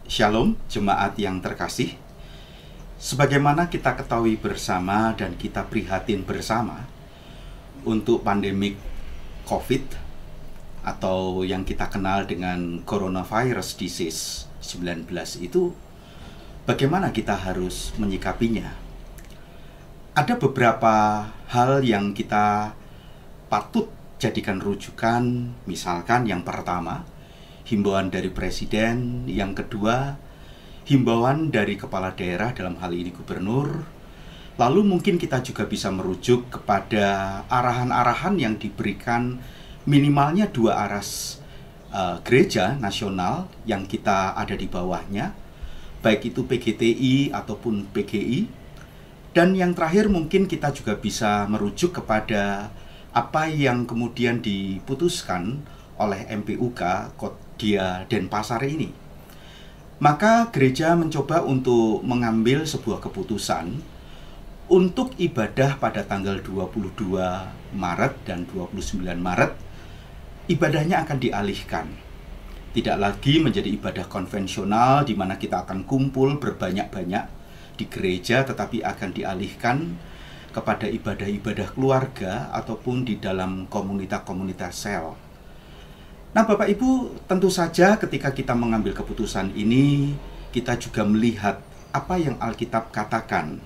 Shalom, jemaat yang terkasih. Sebagaimana kita ketahui bersama dan kita prihatin bersama untuk pandemik COVID atau yang kita kenal dengan coronavirus disease 19 itu, bagaimana kita harus menyikapinya? Ada beberapa hal yang kita patut jadikan rujukan, misalkan yang pertama, himbauan dari presiden, yang kedua, himbauan dari kepala daerah, dalam hal ini gubernur. Lalu mungkin kita juga bisa merujuk kepada arahan-arahan yang diberikan minimalnya dua aras gereja nasional yang kita ada di bawahnya, baik itu PGTI ataupun PGI. Dan yang terakhir mungkin kita juga bisa merujuk kepada apa yang kemudian diputuskan oleh MPUK Kodia Denpasar ini. Maka gereja mencoba untuk mengambil sebuah keputusan untuk ibadah pada tanggal 22 Maret dan 29 Maret, ibadahnya akan dialihkan. Tidak lagi menjadi ibadah konvensional di mana kita akan kumpul berbanyak-banyak di gereja, tetapi akan dialihkan kepada ibadah-ibadah keluarga ataupun di dalam komunitas-komunitas sel. Nah, Bapak Ibu, tentu saja ketika kita mengambil keputusan ini, kita juga melihat apa yang Alkitab katakan.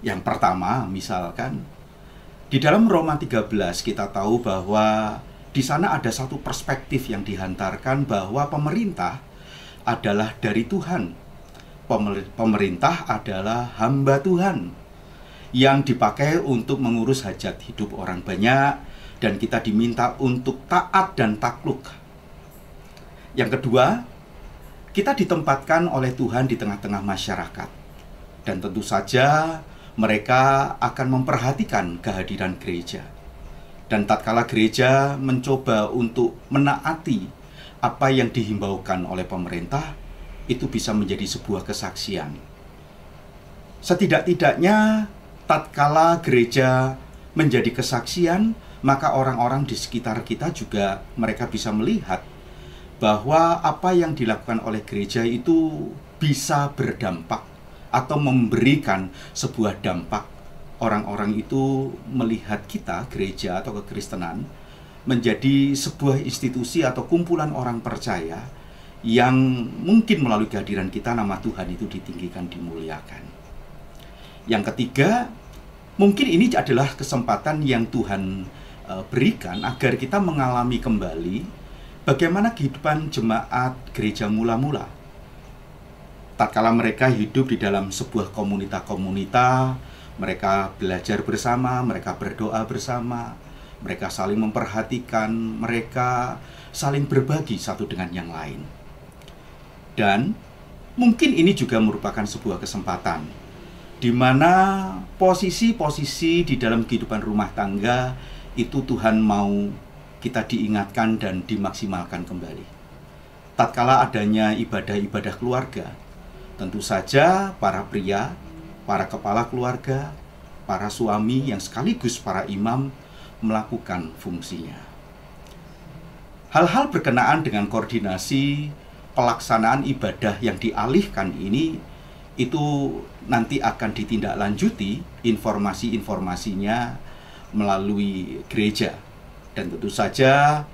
Yang pertama, misalkan, di dalam Roma 13 kita tahu bahwa di sana ada satu perspektif yang dihantarkan bahwa pemerintah adalah dari Tuhan. Pemerintah adalah hamba Tuhan yang dipakai untuk mengurus hajat hidup orang banyak, dan kita diminta untuk taat dan takluk. Yang kedua, kita ditempatkan oleh Tuhan di tengah-tengah masyarakat, dan tentu saja mereka akan memperhatikan kehadiran gereja. Dan tatkala gereja mencoba untuk menaati apa yang dihimbaukan oleh pemerintah, itu bisa menjadi sebuah kesaksian. Setidak-tidaknya tatkala gereja menjadi kesaksian, maka orang-orang di sekitar kita juga mereka bisa melihat bahwa apa yang dilakukan oleh gereja itu bisa berdampak atau memberikan sebuah dampak. Orang-orang itu melihat kita, gereja atau kekristenan, menjadi sebuah institusi atau kumpulan orang percaya yang mungkin melalui kehadiran kita nama Tuhan itu ditinggikan, dimuliakan. Yang ketiga, mungkin ini adalah kesempatan yang Tuhan berikan agar kita mengalami kembali bagaimana kehidupan jemaat gereja mula-mula. Tatkala mereka hidup di dalam sebuah komunitas, mereka belajar bersama, mereka berdoa bersama, mereka saling memperhatikan, mereka saling berbagi satu dengan yang lain. Dan mungkin ini juga merupakan sebuah kesempatan di mana posisi-posisi di dalam kehidupan rumah tangga itu Tuhan mau kita diingatkan dan dimaksimalkan kembali. Tatkala adanya ibadah-ibadah keluarga, tentu saja para pria, para kepala keluarga, para suami yang sekaligus para imam melakukan fungsinya. Hal-hal berkenaan dengan koordinasi pelaksanaan ibadah yang dialihkan ini, itu nanti akan ditindaklanjuti informasi-informasinya melalui gereja. Dan tentu saja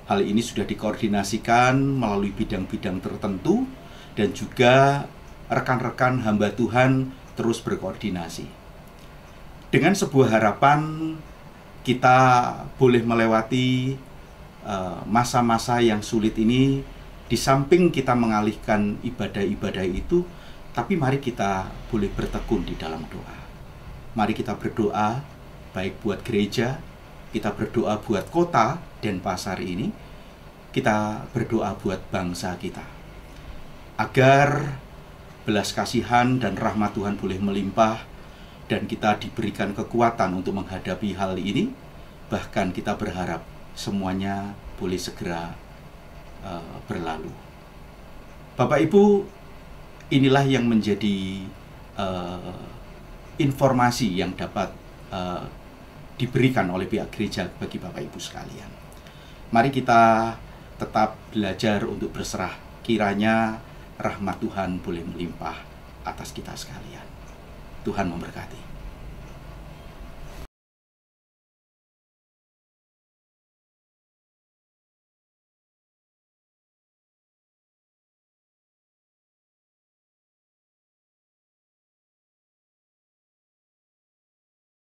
hal ini sudah dikoordinasikan melalui bidang-bidang tertentu, dan juga rekan-rekan hamba Tuhan terus berkoordinasi. Dengan sebuah harapan kita boleh melewati masa-masa yang sulit ini. Di samping kita mengalihkan ibadah-ibadah itu, tapi mari kita boleh bertekun di dalam doa. Mari kita berdoa baik buat gereja, kita berdoa buat kota Denpasar ini, kita berdoa buat bangsa kita, agar belas kasihan dan rahmat Tuhan boleh melimpah, dan kita diberikan kekuatan untuk menghadapi hal ini. Bahkan kita berharap semuanya boleh segera berlalu. Bapak Ibu, inilah yang menjadi informasi yang dapat diberikan oleh pihak gereja bagi Bapak Ibu sekalian. Mari kita tetap belajar untuk berserah. Kiranya rahmat Tuhan boleh melimpah atas kita sekalian. Tuhan memberkati.